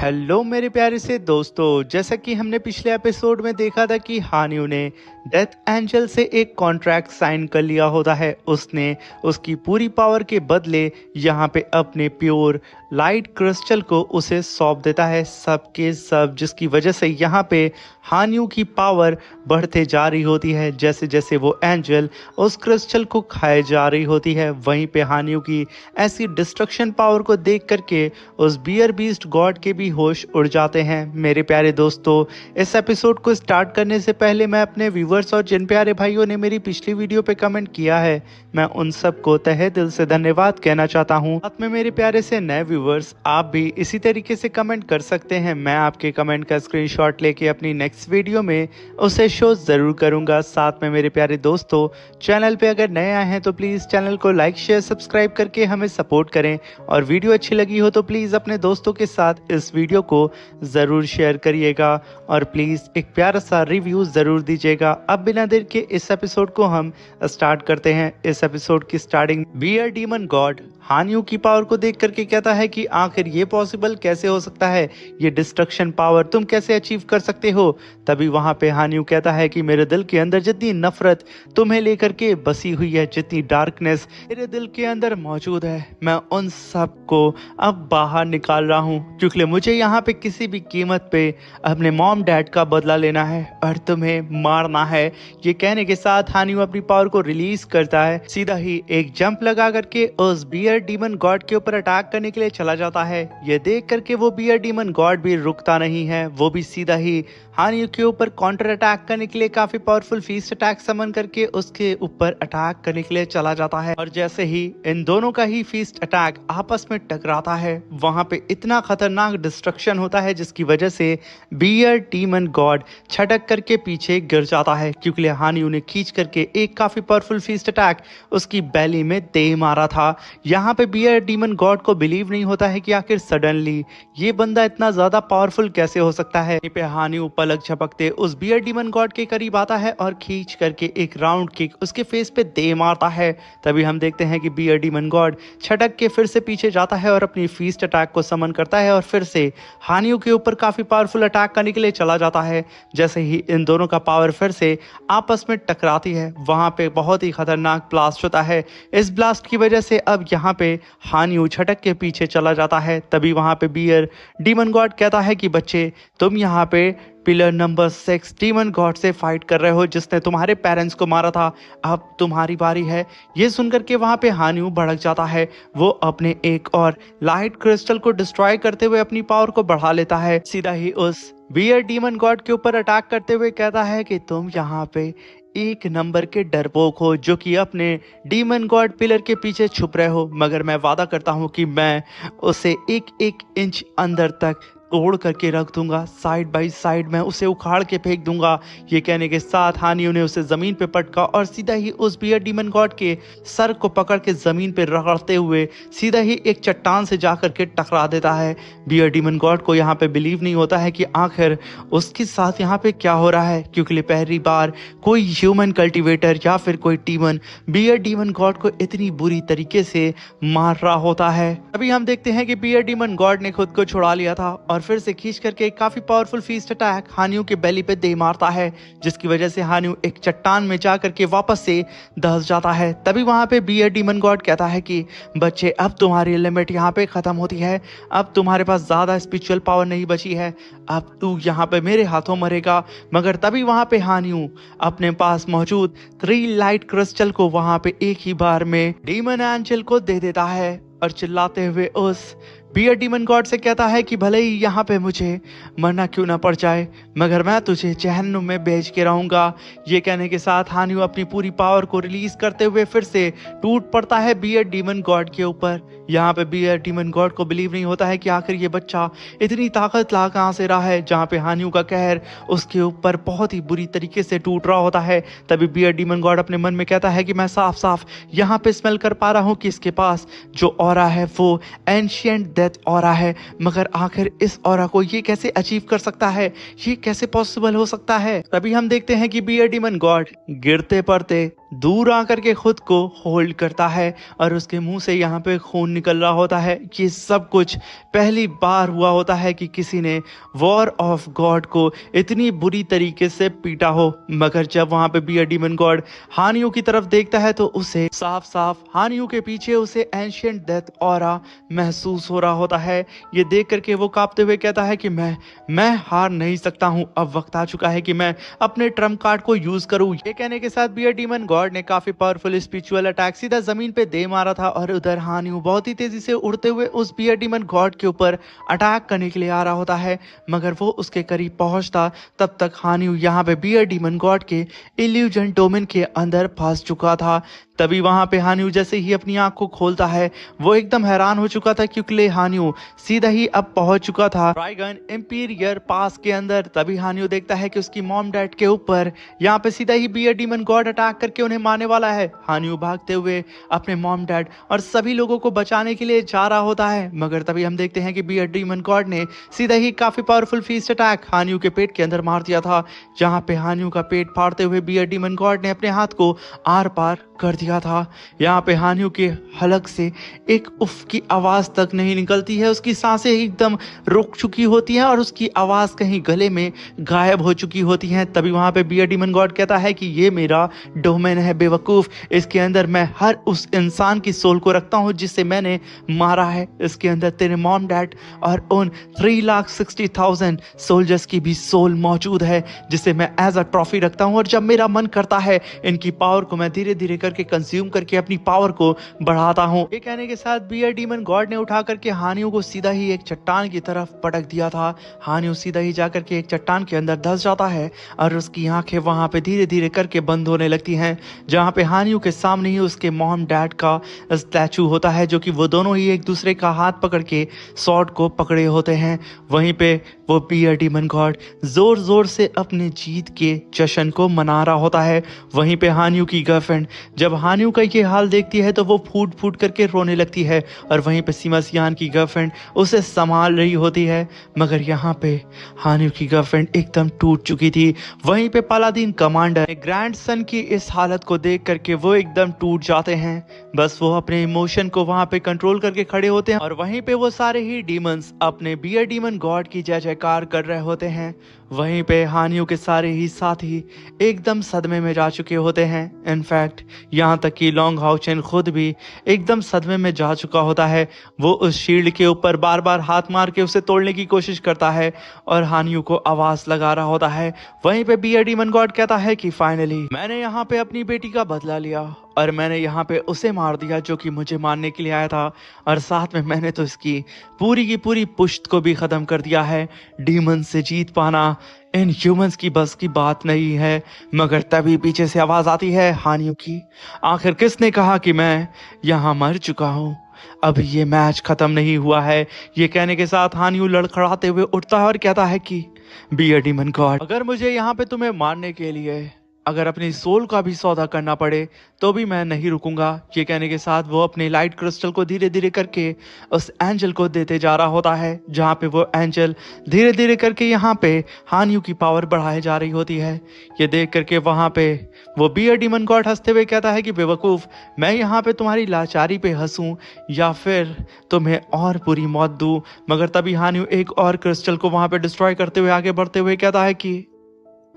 Hello मेरे प्यारे से दोस्तों, जैसा कि हमने पिछले एपिसोड में देखा था कि हानियो ने डेथ एंजल से एक कॉन्ट्रैक्ट साइन कर लिया होता है। उसने उसकी पूरी पावर के बदले यहाँ पे अपने प्योर लाइट क्रिस्टल को उसे सौंप देता है, सब के सब, जिसकी वजह से यहाँ पे हानियो की पावर बढ़ते जा रही होती है। जैसे जैसे वो एंजल उस क्रिस्टल को खाए जा रही होती है, वहीं पे हानियो की ऐसी डिस्ट्रक्शन पावर को देख करके उस बियर बीस्ट गॉड के भी होश उड़ जाते हैं। मेरे प्यारे दोस्तों, इस एपिसोड को स्टार्ट करने से पहले मैं अपने व्यूवर्स और जिन प्यारे भाइयों ने मेरी पिछली वीडियो पे कमेंट किया है, मैं उन सबको तहे दिल से धन्यवाद कहना चाहता हूं। साथ में मेरे प्यारे से नए व्यूवर्स, आप भी इसी तरीके से कमेंट कर सकते हैं। मैं आपके कमेंट का स्क्रीनशॉट लेके अपनी नेक्स्ट वीडियो में उसे शो जरूर करूंगा। साथ में मेरे प्यारे दोस्तों, चैनल पे अगर नए आए हैं तो प्लीज चैनल को लाइक शेयर सब्सक्राइब करके हमें सपोर्ट करें, और वीडियो अच्छी लगी हो तो प्लीज अपने दोस्तों के साथ इस वीडियो को जरूर शेयर करिएगा, और प्लीज एक प्यारा सा रिव्यू जरूर दीजिएगा। अब बिना देर के इस एपिसोड को हम स्टार्ट करते हैं। इस एपिसोड की स्टार्टिंग बियर डीमन गॉड हानियो की पावर को देख करके कहता है कि आखिर ये पॉसिबल कैसे हो सकता है, ये डिस्ट्रक्शन पावर तुम कैसे अचीव कर सकते हो। तभी वहां पे हानियो कहता है कि मेरे दिल के अंदर जितनी नफरत तुम्हें लेकर के बसी हुई है, जितनी डार्कनेस मेरे दिल के अंदर मौजूद है, मैं उन सब को अब बाहर निकाल रहा हूँ, क्योंकि मुझे यहाँ पे किसी भी कीमत पे अपने मॉम डैड का बदला लेना है और तुम्हें मारना है। ये कहने के साथ हानियो अपनी पावर को रिलीज करता है, सीधा ही एक जंप लगा करके उस बियर डीमन गॉड के ऊपर अटैक करने के लिए चला जाता है। ये देख करके वो बियर डीमन गॉड भी रुकता नहीं है, वो भी सीधा ही हानियो के ऊपर काउंटर अटैक करने के लिए काफी पावरफुल फीस्ट अटैक समन करके उसके ऊपर अटैक करने के लिए चला जाता है। और जैसे ही इन दोनों का ही फीस्ट अटैक आपस में टकराता है, वहां पे इतना खतरनाक डिस्ट्रक्शन होता है जिसकी वजह से बियर डीमन गॉड छटक करके पीछे गिर जाता है, क्योंकि हानियो ने खींच करके एक काफी पावरफुल फीस्ट अटैक उसकी बैली में दे मारा था। यहाँ पे बियर डीमन गॉड को बिलीव नहीं होता है कि आखिर सडनली ये बंदा इतना ज्यादा पावरफुल कैसे हो सकता है। पे हानियो पलक झपकते उस बियर डीमन गॉड के करीब आता है और खींच करके एक राउंड किक उसके फेस पे दे मारता है। तभी हम देखते हैं कि बियर डीमन गॉड छटक के फिर से पीछे जाता है और अपनी फीस्ट अटैक को समन करता है और फिर से हानियो के ऊपर काफी पावरफुल अटैक करने के लिए चला जाता है। जैसे ही इन दोनों का पावर फिर से आपस में टकराती है, वहां पे बहुत ही खतरनाक ब्लास्ट होता है। इस ब्लास्ट की वजह से अब यहाँ पे हानियो छटक के पीछे चला जाता है। तभी वहां पे बियर डीमन गॉड कहता है कि बच्चे, तुम यहाँ पे पिलर नंबर 6 डीमन गॉड से फाइट कर रहे हो, जिसने तुम्हारे पेरेंट्स को मारा था, अब तुम्हारी बारी है। ये सुनकर के वहां पे हानियो भड़क जाता है, वो अपने एक और लाइट क्रिस्टल को डिस्ट्रॉय करते हुए अपनी पावर को बढ़ा लेता है। सीधा ही उस बियर डीमन गॉड के ऊपर अटैक करते हुए कहता है कि तुम यहाँ पे एक नंबर के डरपोक हो, जो कि अपने डीमन गॉड पिलर के पीछे छुप रहे हो, मगर मैं वादा करता हूँ कि मैं उसे एक एक इंच अंदर तक तोड़ करके रख दूंगा, साइड बाय साइड मैं उसे उखाड़ के फेंक दूंगा। ये कहने के साथ हानियो ने उसे जमीन पे पटका और सीधा ही उस बियर डीमन गॉड के सर को पकड़ के जमीन पे रगड़ते हुए सीधा ही एक चट्टान से जाकर के टकरा देता है। बियर डीमन गॉड को यहाँ पे बिलीव नहीं होता है कि आखिर उसके साथ यहाँ पे क्या हो रहा है, क्योंकि पहली बार कोई ह्यूमन कल्टिवेटर या फिर कोई डीमन बियर डीमन गॉड को इतनी बुरी तरीके से मार रहा होता है। अभी हम देखते हैं कि बियर डीमन गॉड ने खुद को छुड़ा लिया था और फिर से खींच करके एक काफी पावरफुल फीस्ट अटैक हानियो के बेली पे दे मारता है, जिसकी वजह से हानियो एक चट्टान में जा करके वापस से धंस जाता है। तभी वहां पे बियर डीमन गॉड कहता है कि बच्चे, अब तुम्हारी लिमिट यहाँ पे खत्म होती है, अब तुम्हारे पास ज्यादा स्पिरिचुअल पावर नहीं बची है, अब तू यहाँ पे मेरे हाथों मरेगा। मगर तभी वहां पे हानियो अपने पास मौजूद 3 लाइट क्रिस्टल को वहां पे एक ही बार में डीमन एंजल को दे देता है और चिल्लाते हुए उस बियर डीमन गॉड से कहता है कि भले ही यहाँ पे मुझे मरना क्यों ना पड़ जाए, मगर मैं तुझे जहन्नुम में भेज के रहूंगा। ये कहने के साथ हानियो अपनी पूरी पावर को रिलीज करते हुए फिर से टूट पड़ता है बियर डीमन गॉड के ऊपर। यहाँ पे बियर डीमन गॉड को बिलीव नहीं होता है कि आखिर ये बच्चा इतनी ताकत ला कहाँ से रहा है, जहाँ पे हानियो का कहर उसके ऊपर बहुत ही बुरी तरीके से टूट रहा होता है। तभी बियर डीमन गॉड अपने मन में कहता है कि मैं साफ साफ यहाँ पे स्मेल कर पा रहा हूँ कि इसके पास जो ऑरा है वो एंशिएंट डेथ ऑरा है, मगर आखिर इस ऑरा को ये कैसे अचीव कर सकता है, ये कैसे पॉसिबल हो सकता है। तभी हम देखते हैं कि बियर डीमन गॉड गिरते पड़ते दूर आकर के खुद को होल्ड करता है और उसके मुंह से यहाँ पे खून निकल रहा होता है। ये सब कुछ पहली बार हुआ होता है कि किसी ने वॉर ऑफ गॉड को इतनी बुरी तरीके से पीटा हो। मगर जब वहां पे बियर डीमन गॉड हानियो की तरफ देखता है तो उसे साफ साफ हानियो के पीछे उसे एंशिएंट डेथ ऑरा महसूस हो रहा होता है। ये देख करके वो कांपते हुए कहता है कि मैं हार नहीं सकता हूँ, अब वक्त आ चुका है कि मैं अपने ट्रम्प कार्ड को यूज करूँ। ये कहने के साथ बियर डीमन गॉड ने काफी पावरफुल स्पिरिचुअल अटैक सीधा जमीन पे दे मारा था और उधर हानियो बहुत ही तेजी से उड़ते हुए उस बियर डीमन गॉड के ऊपर अटैक करने के लिए आ रहा होता है। मगर वो उसके करीब पहुंचता तब तक हानियो यहाँ पे बियर डीमन गॉड के इल्यूजन डोमेन के अंदर फंस चुका था। तभी वहां पे हानियो जैसे ही अपनी आंख को खोलता है वो एकदम हैरान हो चुका था क्योंकि हानियो सीधा ही अब पहुंच चुका था ड्रैगन इंपीरियर पास के अंदर। तभी हानियो देखता है कि उसकी मॉम डैड के ऊपर यहाँ पे सीधा ही बियर डीमन गॉड अटैक करके उन्हें मारने वाला है। हानियो भागते हुए अपने मॉम डैड और सभी लोगों को बचाने के लिए जा रहा होता है। मगर तभी हम देखते हैं कि बियर डीमन गॉड ने सीधा ही काफी पावरफुल फीस्ट अटैक हानियो के पेट के अंदर मार दिया था, जहां पे हानियो का पेट फाड़ते हुए बियर डीमन गॉड ने अपने हाथ को आर पार कर दिया था। यहाँ पे हानियो के हलक से एक उफ की आवाज तक नहीं निकलती है, उसकी सांसें एकदम रुक चुकी होती हैं और उसकी आवाज कहीं गले में गायब हो चुकी होती हैं। तभी वहां पे बियर डीमन गॉड कहता है कि ये मेरा डोमेन है बेवकूफ, इसके अंदर मैं हर उस इंसान की सोल को रखता हूँ जिसे मैंने मारा है। इसके अंदर तेरे मॉम डैड और उन 3,60,000 सोल्जर्स की भी सोल मौजूद है जिसे मैं एज अ ट्रॉफी रखता हूँ और जब मेरा मन करता है इनकी पावर को मैं धीरे धीरे करके कंज्यूम करके अपनी पावर को बढ़ाता हूँ। ये कहने के साथ बियर डीमन गॉड ने उठा करके हानियो को सीधा ही एक चट्टान की तरफ पटक दिया था। हानियो सीधा ही जाकर के एक चट्टान के अंदर धंस जाता है और उसकी आंखें वहां पे धीरे धीरे करके बंद होने लगती हैं, जहां पे हानियो के सामने ही उसके मॉम डैड का स्टैचू होता है जो कि वो दोनों ही एक दूसरे का हाथ पकड़ के स्वॉर्ड को पकड़े होते हैं। वहीं पे वो बियर डीमन गॉड जोर जोर से अपने जीत के जश्न को मना रहा होता है। वहीं पे हानियो की गर्लफ्रेंड जब हानियो का ये हाल देखती है तो वो फूट फूट करके रोने लगती है और वहीं पे सीमा सियान की गर्लफ्रेंड उसे संभाल रही होती है। मगर यहाँ पे हानियो की गर्लफ्रेंड एकदम टूट चुकी थी। वहीं पे पालादीन कमांडर ग्रैंडसन की इस हालत को देख करके वो एकदम टूट जाते हैं। बस वो अपने इमोशन को वहां पे कंट्रोल करके खड़े होते हैं और वहीं पे वो सारे ही डीमंस अपने बियर डीमन गॉड की जय जयकार कर रहे होते हैं। वहीं पे हानियो के सारे ही साथी एकदम सदमे में जा चुके होते हैं। इनफैक्ट यहाँ तक कि लॉन्ग हाउचेन खुद भी एकदम सदमे में जा चुका होता है। वो उस शील्ड के ऊपर बार बार हाथ मार के उसे तोड़ने की कोशिश करता है और हानियो को आवाज लगा रहा होता है। वहीं पे बियर डीमन गॉड कहता है कि फाइनली मैंने यहाँ पे अपनी बेटी का बदला लिया और मैंने यहाँ पे उसे मार दिया जो कि मुझे मारने के लिए आया था और साथ में मैंने तो इसकी पूरी की पूरी पुश्त को भी खत्म कर दिया है। डीमन से जीत पाना इन ह्यूमंस की बस की बात नहीं है। मगर तभी पीछे से आवाज आती है हानियो की, आखिर किसने कहा कि मैं यहाँ मर चुका हूँ, अब ये मैच खत्म नहीं हुआ है। ये कहने के साथ हानियो लड़खड़ाते हुए उठता है और कहता है कि बियर डीमन गॉड, अगर मुझे यहाँ पे तुम्हें मारने के लिए अगर अपनी सोल का भी सौदा करना पड़े तो भी मैं नहीं रुकूंगा। ये कहने के साथ वो अपने लाइट क्रिस्टल को धीरे धीरे करके उस एंजल को देते जा रहा होता है, जहाँ पे वो एंजल धीरे धीरे करके यहाँ पे हानियो की पावर बढ़ाई जा रही होती है। ये देख करके वहाँ पे वो बियर डीमन गॉड हंसते हुए कहता है कि बेवकूफ़, मैं यहाँ पे तुम्हारी लाचारी पे हंसूं या फिर तुम्हें और बुरी मौत दूं। मगर तभी हानियो एक और क्रिस्टल को वहाँ पे डिस्ट्रॉय करते हुए आगे बढ़ते हुए कहता है कि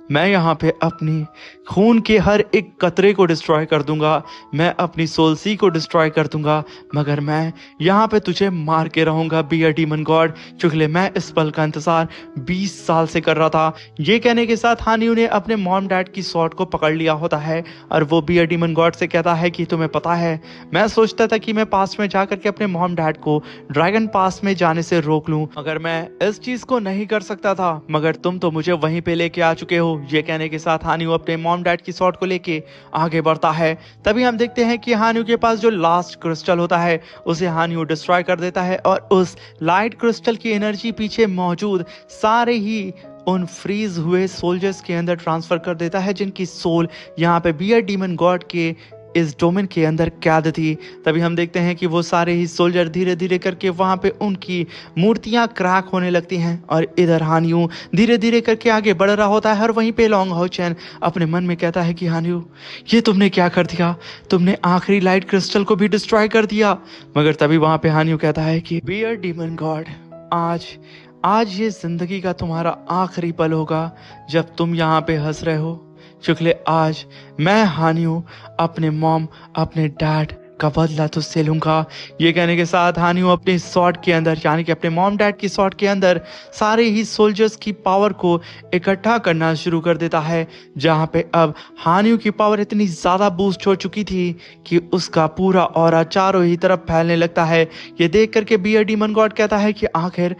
मैं यहाँ पे अपनी खून के हर एक कतरे को डिस्ट्रॉय कर दूंगा, मैं अपनी सोल सी को डिस्ट्रॉय कर दूंगा, मगर मैं यहाँ पे तुझे मार के रहूंगा बियर डीमन गॉड, चुगले मैं इस पल का इंतजार 20 साल से कर रहा था। ये कहने के साथ हानियो ने अपने मॉम डैड की स्वॉर्ड को पकड़ लिया होता है और वो बियर डीमन गॉड से कहता है कि तुम्हें पता है, मैं सोचता था कि मैं पास में जाकर के अपने मॉम डैड को ड्रैगन पास में जाने से रोक लूं, मगर मैं इस चीज को नहीं कर सकता था, मगर तुम तो मुझे वहीं पे लेके आ चुके हो। ये कहने के साथ हानियो अपने मॉम डैड की स्वॉर्ड को लेके आगे बढ़ता है। तभी हम देखते हैं कि हानियो के पास जो लास्ट क्रिस्टल होता है उसे हानियो डिस्ट्रॉय कर देता है और उस लाइट क्रिस्टल की एनर्जी पीछे मौजूद सारे ही उन फ्रीज हुए सोल्जर्स के अंदर ट्रांसफर कर देता है, जिनकी सोल यहाँ पे बियर डीमन गॉड के इस डोमेन के अंदर कैद थी। तभी हम देखते हैं कि वो सारे ही सोल्जर धीरे धीरे करके वहाँ पे उनकी मूर्तियाँ क्रैक होने लगती हैं और इधर हानियू धीरे धीरे करके आगे बढ़ रहा होता है और वहीं पे लॉन्ग हाउ चैन अपने मन में कहता है कि हानियू, ये तुमने क्या कर दिया, तुमने आखिरी लाइट क्रिस्टल को भी डिस्ट्रॉय कर दिया। मगर तभी वहाँ पे हानियू कहता है कि बियर डीमन गॉड, आज ये जिंदगी का तुम्हारा आखिरी पल होगा जब तुम यहाँ पे हंस रहे हो। शुक्ले आज मैं हानियू अपने मॉम अपने डैड का बदला तुझसे लूंगा। ये कहने के साथ हानियू अपने स्वॉर्ड के अंदर यानी कि अपने मॉम डैड की स्वॉर्ड के अंदर सारे ही सोल्जर्स की पावर को इकट्ठा करना शुरू कर देता है, जहां पे अब हानियू की पावर इतनी ज्यादा बूस्ट हो चुकी थी कि उसका पूरा ऑरा चारों ही तरफ फैलने लगता है। ये देख करके बियर डीमन गॉड कहता है कि आखिर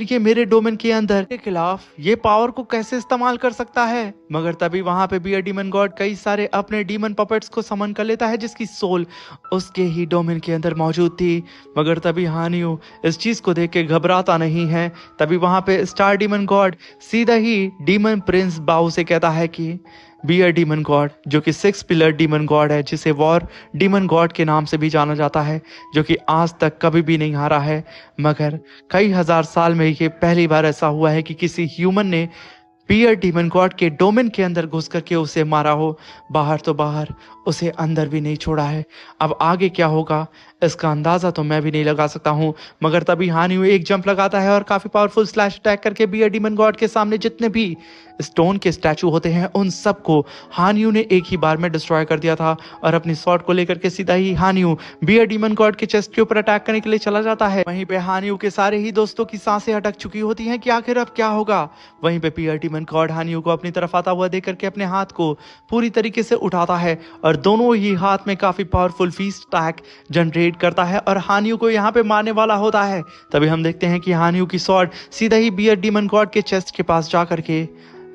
ये मेरे डोमेन के अंदर के खिलाफ ये पावर को कैसे इस्तेमाल कर सकता है। मगर तभी वहां पे बियर डीमन गॉड कई सारे अपने डीमन पपेट्स को समन कर लेता है जिसकी सोल उसके ही डोमेन के अंदर मौजूद थी। मगर तभी हानियू इस चीज को देख के घबराता नहीं है। तभी वहां पे स्टार डीमन गॉड सीधा ही डीमन प्रिंस बाउ से कहता है कि बियर डीमन गॉड, जो कि 6 पिलर डीमन गॉड है, जिसे वॉर डीमन गॉड के नाम से भी जाना जाता है, जो कि आज तक कभी भी नहीं हारा है, मगर कई हजार साल में ये पहली बार ऐसा हुआ है कि किसी ह्यूमन ने बियर डीमन गॉड के डोमेन के अंदर घुस करके उसे मारा हो। बाहर तो बाहर, उसे अंदर भी नहीं छोड़ा है। अब आगे क्या होगा इसका अंदाजा तो मैं भी नहीं लगा सकता हूँ। मगर तभी हानियू एक जंप लगाता है और काफी पावरफुल स्लैश अटैक करके बियर डीमन गॉड के सामने जितने भी स्टोन के स्टैचू होते हैं उन सबको हानियू ने एक ही बार में डिस्ट्रॉय कर दिया था। और अपनी स्वॉर्ड को लेकर के सीधा ही हानियू बियर डीमन गॉड के चेस्ट के ऊपर अटैक करने के लिए चला जाता है। वहीं पे हानियू के सारे ही दोस्तों की सांसें अटक चुकी होती हैं कि आखिर अब क्या होगा। वहीं पे बियर डीमन गॉड हानियू को अपनी तरफ आता हुआ देख करके अपने हाथ को पूरी तरीके से उठाता है और दोनों ही हाथ में काफी पावरफुल फीस्ट अटैक जनरेट करता है और हानियू को यहाँ पे मारने वाला होता है। तभी हम देखते हैं कि हानियू की स्वॉर्ड सीधा ही बियर डीमन गॉड के चेस्ट के पास जा करके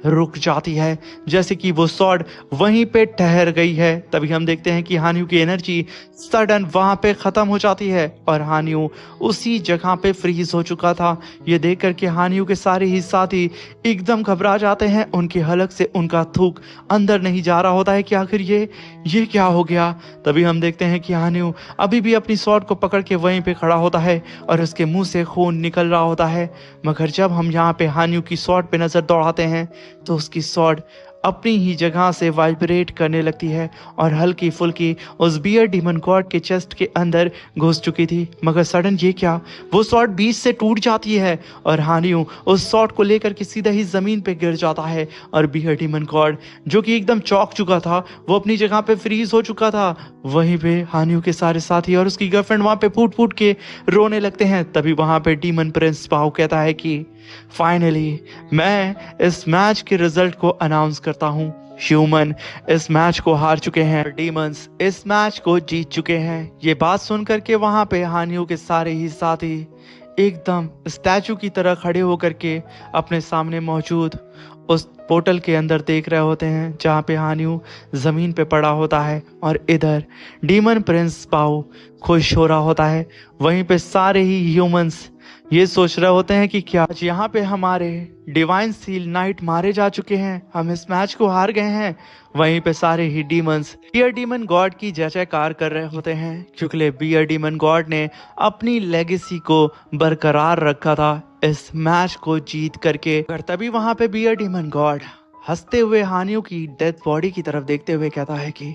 रुक जाती है, जैसे कि वो स्वॉर्ड वहीं पे ठहर गई है। तभी हम देखते हैं कि हानियू की एनर्जी सडन वहां पे खत्म हो जाती है और हानियू उसी जगह पे फ्रीज हो चुका था। ये देख करके हानियू के सारे ही साथी एकदम घबरा जाते हैं। उनकी हलक से उनका थूक अंदर नहीं जा रहा होता है कि आखिर ये क्या हो गया। तभी हम देखते हैं कि हानियू अभी भी अपनी स्वॉर्ड को पकड़ के वहीं पे खड़ा होता है और उसके मुंह से खून निकल रहा होता है। मगर जब हम यहाँ पे हानियू की स्वॉर्ड पे नजर दौड़ाते हैं तो उसकी स्वॉर्ड अपनी ही जगह से वाइब्रेट करने लगती है और हल्की फुल्की उस बियर डीमन गॉड के चेस्ट के अंदर घुस चुकी थी। मगर सडन ये क्या, वो स्वॉर्ड बीच से टूट जाती है और हानियू उस स्वॉर्ड को लेकर के सीधा ही जमीन पे गिर जाता है और बियर डीमन गॉड जो कि एकदम चौंक चुका था, वो अपनी जगह पे फ्रीज हो चुका था। वहीं पे हानियू के सारे साथी और उसकी गर्लफ्रेंड वहां पे फूट फूट के रोने लगते हैं। तभी वहां पे डीमन प्रिंस बाउ कहता है कि फाइनली मैं इस मैच के रिजल्ट को अनाउंस करता हूं। ह्यूमन इस मैच को हार चुके हैं, डीमंस इस मैच को जीत चुके हैं। ये बात सुन करके वहां पे हानियू के सारे ही साथी एकदम स्टैचू की तरह खड़े होकर के अपने सामने मौजूद उस पोर्टल के अंदर देख रहे होते हैं जहाँ पे हानियू जमीन पे पड़ा होता है और इधर डीमन प्रिंस बाउ खुश हो रहा होता है। वहीं पे सारे ही ह्यूमंस ये सोच रहे होते हैं कि क्या यहाँ पे हमारे डिवाइन सील नाइट मारे जा चुके हैं, हम इस मैच को हार गए हैं। वहीं पे सारे ही डीमंस बियर डीमन गॉड की जय जयकार कर रहे होते हैं क्योंकि बियर डीमन गॉड ने अपनी लेगेसी को बरकरार रखा था इस मैच को जीत करके। तभी वहां पे बियर डीमन गॉड हंसते हुए हानियू की डेथ बॉडी की तरफ देखते हुए कहता है कि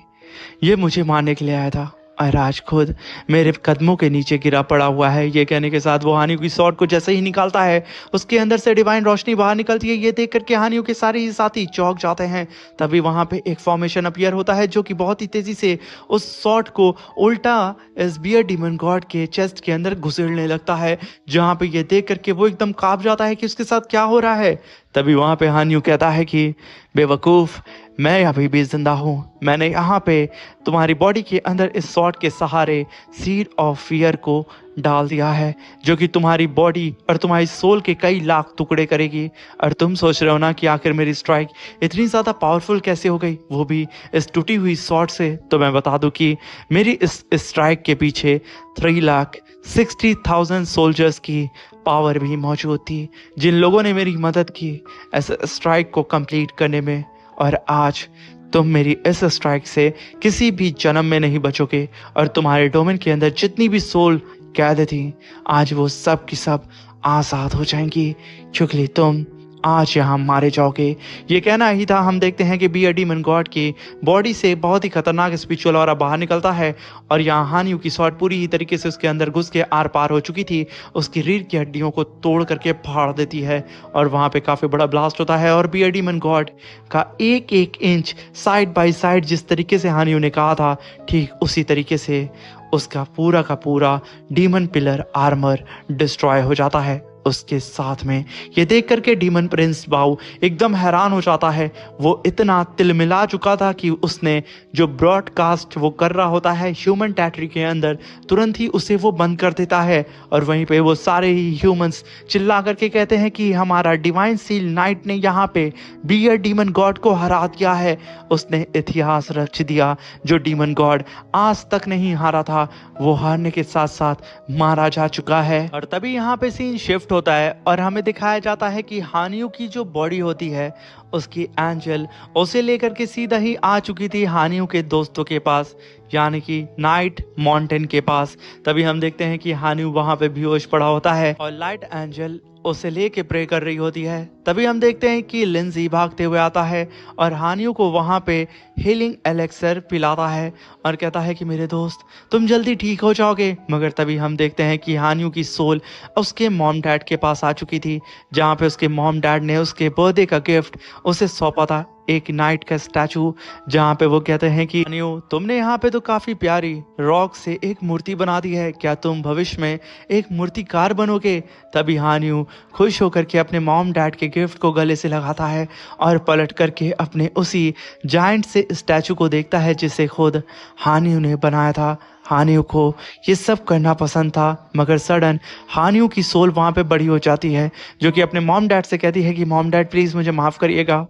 ये मुझे मारने के लिए आया था और आज खुद मेरे कदमों के नीचे गिरा पड़ा हुआ है। ये कहने के साथ वो हानियू की स्वॉर्ड को जैसे ही निकालता है उसके अंदर से डिवाइन रोशनी बाहर निकलती है। ये देख करके हानियू के सारे ही साथी चौंक जाते हैं। तभी वहां पे एक फॉर्मेशन अपीयर होता है जो कि बहुत ही तेजी से उस स्वॉर्ड को उल्टा इस बियर डीमन गॉड के चेस्ट के अंदर घुसेड़ने लगता है, जहां पे ये देख करके वो एकदम कांप जाता है कि उसके साथ क्या हो रहा है। तभी वहां पे हानियू कहता है कि बेवकूफ, मैं अभी भी जिंदा हूँ। मैंने यहाँ पे तुम्हारी बॉडी के अंदर इस स्वॉर्ड के सहारे सीड ऑफ फियर को डाल दिया है जो कि तुम्हारी बॉडी और तुम्हारी सोल के कई लाख टुकड़े करेगी। और तुम सोच रहे हो ना कि आखिर मेरी स्ट्राइक इतनी ज़्यादा पावरफुल कैसे हो गई, वो भी इस टूटी हुई स्वॉर्ड से। तो मैं बता दूं कि मेरी इस स्ट्राइक के पीछे 3,60,000 सोल्जर्स की पावर भी मौजूद थी जिन लोगों ने मेरी मदद की ऐसे स्ट्राइक को कंप्लीट करने में। और आज तुम मेरी इस स्ट्राइक से किसी भी जन्म में नहीं बचोगे और तुम्हारे डोमेन के अंदर जितनी भी सोल कैद थी आज वो सब की सब आज़ाद हो जाएंगी क्योंकि तुम आज यहाँ मारे जाओगे। ये कहना ही था। हम देखते हैं कि बी अ डीमन गॉड की बॉडी से बहुत ही खतरनाक स्पिरिचुअल ऑरा बाहर निकलता है और यहाँ हानियू की शॉट पूरी ही तरीके से उसके अंदर घुस के आर पार हो चुकी थी, उसकी रीढ़ की हड्डियों को तोड़ करके फाड़ देती है और वहाँ पे काफ़ी बड़ा ब्लास्ट होता है और बी अ डीमन गॉड का एक एक इंच साइड बाई साइड जिस तरीके से हानियू ने कहा था ठीक उसी तरीके से उसका पूरा का पूरा डीमन पिलर आर्मर डिस्ट्रॉय हो जाता है। उसके साथ में ये देख करके डीमन प्रिंस बाउ एकदम हैरान हो जाता है। वो इतना तिलमिला चुका था कि उसने जो ब्रॉडकास्ट वो कर रहा होता है ह्यूमन टेरिटरी के अंदर तुरंत ही उसे वो बंद कर देता है और वहीं पे वो सारे ही ह्यूमंस चिल्ला करके कहते हैं कि हमारा डिवाइन सील नाइट ने यहाँ पे बी अ डीमन गॉड को हरा दिया है। उसने इतिहास रच दिया। जो डीमन गॉड आज तक नहीं हारा था वो हारने के साथ साथ मारा जा चुका है। और तभी यहाँ पे सीन शिफ्ट होता है और हमें दिखाया जाता है कि हानियू की जो बॉडी होती है उसकी एंजल उसे लेकर के सीधा ही आ चुकी थी हानियू के दोस्तों के पास यानी कि नाइट माउंटेन के पास। तभी हम देखते हैं कि हानियू वहां पे बेहोश पड़ा होता है और लाइट एंजल उसे लेके प्रे कर रही होती है। तभी हम देखते हैं कि लिंजी भागते हुए आता है और हानियू को वहां पे हीलिंग एलेक्सर पिलाता है और कहता है कि मेरे दोस्त तुम जल्दी ठीक हो जाओगे। मगर तभी हम देखते हैं कि हानियू की सोल उसके मॉम डैड के पास आ चुकी थी जहाँ पे उसके मॉम डैड ने उसके बर्थडे का गिफ्ट उसे सौंपा था, एक नाइट का स्टैचू जहाँ पे वो कहते हैं कि हानियू तुमने यहाँ पे तो काफी प्यारी रॉक से एक मूर्ति बना दी है, क्या तुम भविष्य में एक मूर्तिकार बनोगे। तभी हानियू खुश होकर के अपने मॉम डैड के गिफ्ट को गले से लगाता है और पलट करके अपने उसी जायंट से स्टैचू को देखता है जिसे खुद हानियू ने बनाया था। हानियू को ये सब करना पसंद था मगर सडन हानियू की सोल वहाँ पे बड़ी हो जाती है जो कि अपने मॉम डैड से कहती है कि मॉम डैड प्लीज़ मुझे माफ़ करिएगा,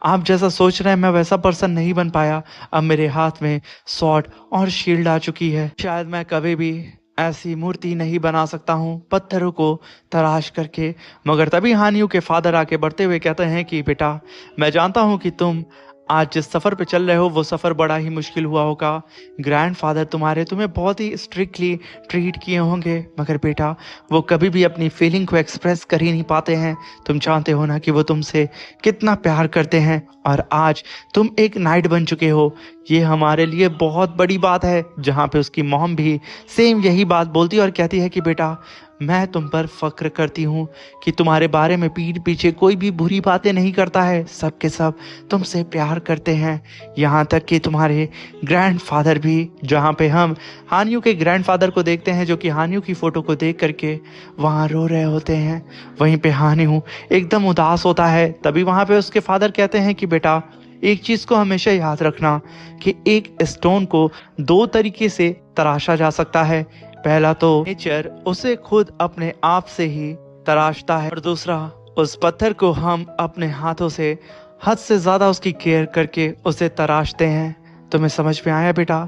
आप जैसा सोच रहे हैं मैं वैसा पर्सन नहीं बन पाया। अब मेरे हाथ में स्वॉर्ड और शील्ड आ चुकी है, शायद मैं कभी भी ऐसी मूर्ति नहीं बना सकता हूँ पत्थरों को तराश करके। मगर तभी हानियू के फादर आके बढ़ते हुए कहते हैं कि बेटा मैं जानता हूँ कि तुम आज जिस सफ़र पे चल रहे हो वो सफ़र बड़ा ही मुश्किल हुआ होगा। ग्रैंडफादर तुम्हारे तुम्हें बहुत ही स्ट्रिक्टली ट्रीट किए होंगे मगर बेटा वो कभी भी अपनी फीलिंग को एक्सप्रेस कर ही नहीं पाते हैं। तुम जानते हो ना कि वो तुमसे कितना प्यार करते हैं और आज तुम एक नाइट बन चुके हो, ये हमारे लिए बहुत बड़ी बात है। जहाँ पे उसकी मॉम भी सेम यही बात बोलती है और कहती है कि बेटा मैं तुम पर फक्र करती हूँ कि तुम्हारे बारे में पीठ पीछे कोई भी बुरी बातें नहीं करता है, सब के सब तुमसे प्यार करते हैं, यहाँ तक कि तुम्हारे ग्रैंडफादर भी। जहाँ पे हम हानियू के ग्रैंडफादर को देखते हैं जो कि हानियू की फ़ोटो को देख करके वहाँ रो रहे होते हैं, वहीं पे हानियू एकदम उदास होता है। तभी वहाँ पे उसके फादर कहते हैं कि बेटा एक चीज़ को हमेशा याद रखना कि एक स्टोन को दो तरीके से तराशा जा सकता है, पहला तो नेचर उसे खुद अपने आप से ही तराशता है और दूसरा उस पत्थर को हम अपने हाथों से हद से ज़्यादा उसकी केयर करके उसे तराशते हैं। तुम्हें समझ में आया बेटा।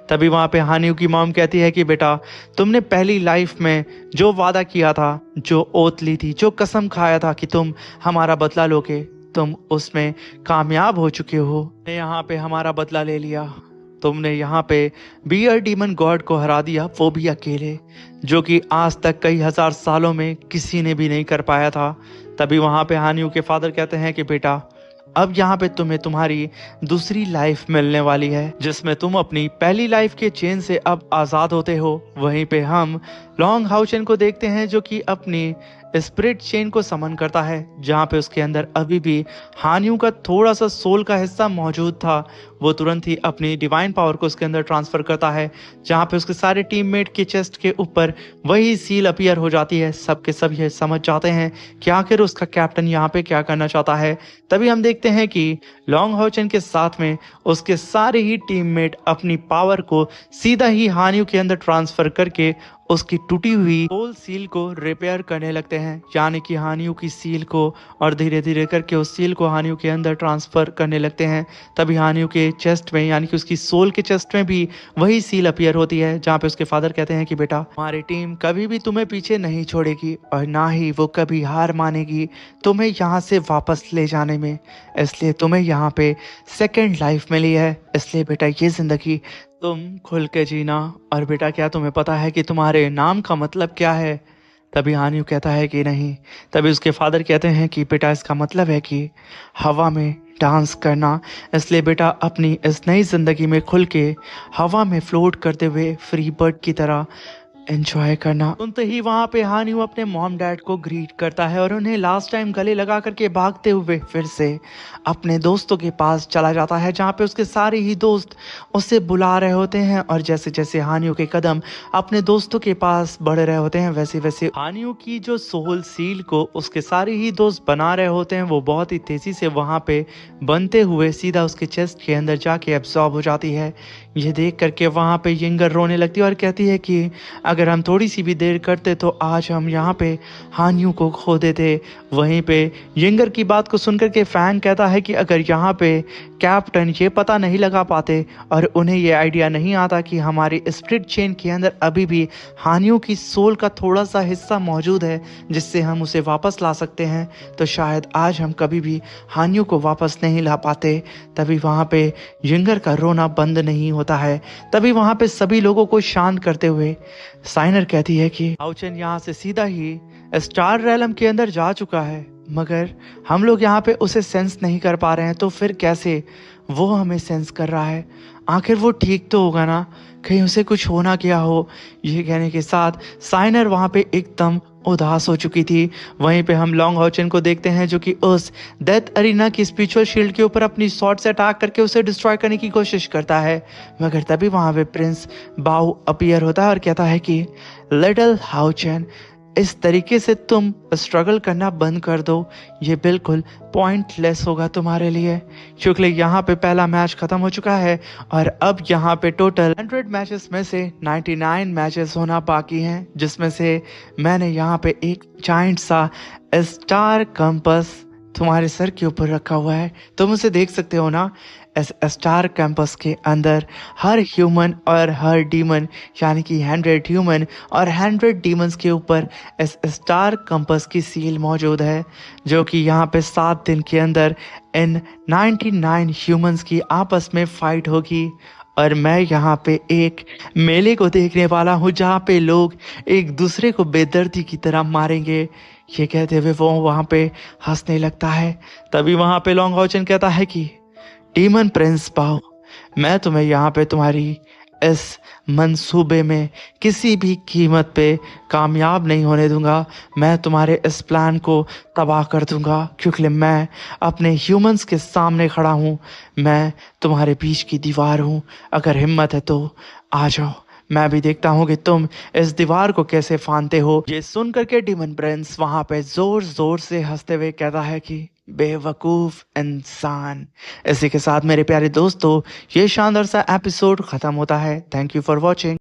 तभी वहाँ पे हानियू की मॉम कहती है कि बेटा तुमने पहली लाइफ में जो वादा किया था, जो ओथ ली थी, जो कसम खाया था कि तुम हमारा बदला लोगे, तुम उसमें कामयाब हो चुके हो। तुमने यहाँ पे हमारा बदला ले लिया, तुमने यहाँ पे बी अ डीमन गॉड को हरा दिया, वो भी अकेले, जो कि आज तक कई हजार सालों में किसी ने भी नहीं कर पाया था। तभी वहाँ पे हानियू के फादर कहते हैं कि बेटा अब यहाँ पे तुम्हें तुम्हारी दूसरी लाइफ मिलने वाली है जिसमें तुम अपनी पहली लाइफ के चेन से अब आज़ाद होते हो। वहीं पे हम लॉन्ग हाउचेन को देखते हैं जो कि अपनी स्पिरिट चेन को समन करता है, जहाँ पे उसके अंदर अभी भी हानियू का थोड़ा सा सोल का हिस्सा मौजूद था। वो तुरंत ही अपनी डिवाइन पावर को उसके अंदर ट्रांसफर करता है, जहाँ पे उसके सारे टीममेट के चेस्ट के ऊपर वही सील अपीयर हो जाती है। सब के सब ये समझ जाते हैं कि आखिर उसका कैप्टन यहाँ पे क्या करना चाहता है। तभी हम देखते हैं कि लॉन्ग हाउचेन के साथ में उसके सारे ही टीममेट अपनी पावर को सीधा ही हानियू के अंदर ट्रांसफर करके उसकी टूटी हुई सोल सील को रिपेयर करने लगते हैं, यानी कि हानियों की सील को, और धीरे धीरे करके उस सील को हानियों के अंदर ट्रांसफर करने लगते हैं। तभी हानियों के चेस्ट में, यानी कि उसकी सोल के चेस्ट में भी वही सील अपीयर होती है, जहाँ पे उसके फादर कहते हैं कि बेटा, हमारी टीम कभी भी तुम्हें पीछे नहीं छोड़ेगी और ना ही वो कभी हार मानेगी तुम्हें यहाँ से वापस ले जाने में। इसलिए तुम्हें यहाँ पे सेकेंड लाइफ मिली है, इसलिए बेटा ये जिंदगी तुम खुल के जीना। और बेटा, क्या तुम्हें पता है कि तुम्हारे नाम का मतलब क्या है? तभी हानियू कहता है कि नहीं। तभी उसके फादर कहते हैं कि बेटा, इसका मतलब है कि हवा में डांस करना। इसलिए बेटा, अपनी इस नई जिंदगी में खुल के हवा में फ्लोट करते हुए फ्री बर्ड की तरह एंजॉय करना। सुनते ही वहां पे हानियू अपने मॉम डैड को ग्रीट करता है और उन्हें लास्ट टाइम गले लगा करके भागते हुए फिर से अपने दोस्तों के पास चला जाता है, जहाँ पे उसके सारे ही दोस्त उसे बुला रहे होते हैं। और जैसे जैसे हानियू के कदम अपने दोस्तों के पास बढ़ रहे होते हैं, वैसे वैसे हानियू की जो सोल सील को उसके सारे ही दोस्त बना रहे होते हैं, वो बहुत ही तेजी से वहां पे बनते हुए सीधा उसके चेस्ट के अंदर जाके एब्जॉर्ब हो जाती है। ये देख करके वहां पे यिंगर रोने लगती है और कहती है कि अगर हम थोड़ी सी भी देर करते तो आज हम यहाँ पे हानियू को खो देते। वहीं पे यिंगर की बात को सुनकर के फैंग कहता है कि अगर यहाँ पे कैप्टन ये पता नहीं लगा पाते और उन्हें ये आइडिया नहीं आता कि हमारी स्प्लिट चेन के अंदर अभी भी हानियू की सोल का थोड़ा सा हिस्सा मौजूद है जिससे हम उसे वापस ला सकते हैं, तो शायद आज हम कभी भी हानियू को वापस नहीं ला पाते। तभी वहाँ पे यिंगर का रोना बंद नहीं होता है। तभी वहाँ पे सभी लोगों को शांत करते हुए साइनर कहती है कि हाउचेन यहाँ से सीधा ही स्टार रैलम के अंदर जा चुका है, मगर हम लोग यहाँ पे उसे सेंस नहीं कर पा रहे हैं, तो फिर कैसे वो हमें सेंस कर रहा है? आखिर वो ठीक तो होगा ना? कहीं उसे कुछ हो ना क्या हो? ये कहने के साथ साइनर वहाँ पे एकदम उदास हो चुकी थी। वहीं पे हम लॉन्ग हाउचेन को देखते हैं जो कि उस डेथ अरीना की स्पिरिचुअल शील्ड के ऊपर अपनी शॉट से अटैक करके उसे डिस्ट्रॉय करने की कोशिश करता है, मगर तभी वहाँ पे प्रिंस बाउ अपीयर होता है और कहता है कि लिटिल हाउचेन, इस तरीके से तुम स्ट्रगल करना बंद कर दो, ये बिल्कुल पॉइंटलेस होगा तुम्हारे लिए, क्योंकि यहाँ पे पहला मैच खत्म हो चुका है और अब यहाँ पे टोटल 100 मैचेस में से 99 मैचेस होना बाकी हैं, जिसमें से मैंने यहाँ पे एक जाइंट सा स्टार कंपस तुम्हारे सर के ऊपर रखा हुआ है। तुम उसे देख सकते हो ना? इस स्टार कैंपस के अंदर हर ह्यूमन और हर डीमन, यानी कि 100 ह्यूमन और 100 डीमंस के ऊपर इस स्टार कैंपस की सील मौजूद है, जो कि यहाँ पे 7 दिन के अंदर इन 99 ह्यूमंस की आपस में फाइट होगी। और मैं यहाँ पे एक मेले को देखने वाला हूँ जहाँ पे लोग एक दूसरे को बेदर्दी की तरह मारेंगे। ये कहते हुए वो वहाँ पे हंसने लगता है। तभी वहाँ पे लॉन्ग हाउचेन कहता है कि डीमन प्रिंस बाओ, मैं तुम्हें यहाँ पे तुम्हारी इस मंसूबे में किसी भी कीमत पे कामयाब नहीं होने दूंगा। मैं तुम्हारे इस प्लान को तबाह कर दूंगा, क्योंकि मैं अपने ह्यूमंस के सामने खड़ा हूँ। मैं तुम्हारे बीच की दीवार हूँ। अगर हिम्मत है तो आ जाओ, मैं भी देखता हूँ कि तुम इस दीवार को कैसे फांदते हो। ये सुन करके डीमन प्रिंस वहां पे जोर जोर से हंसते हुए कहता है कि बेवकूफ इंसान। इसी के साथ मेरे प्यारे दोस्तों, ये शानदार सा एपिसोड खत्म होता है। Thank you for watching.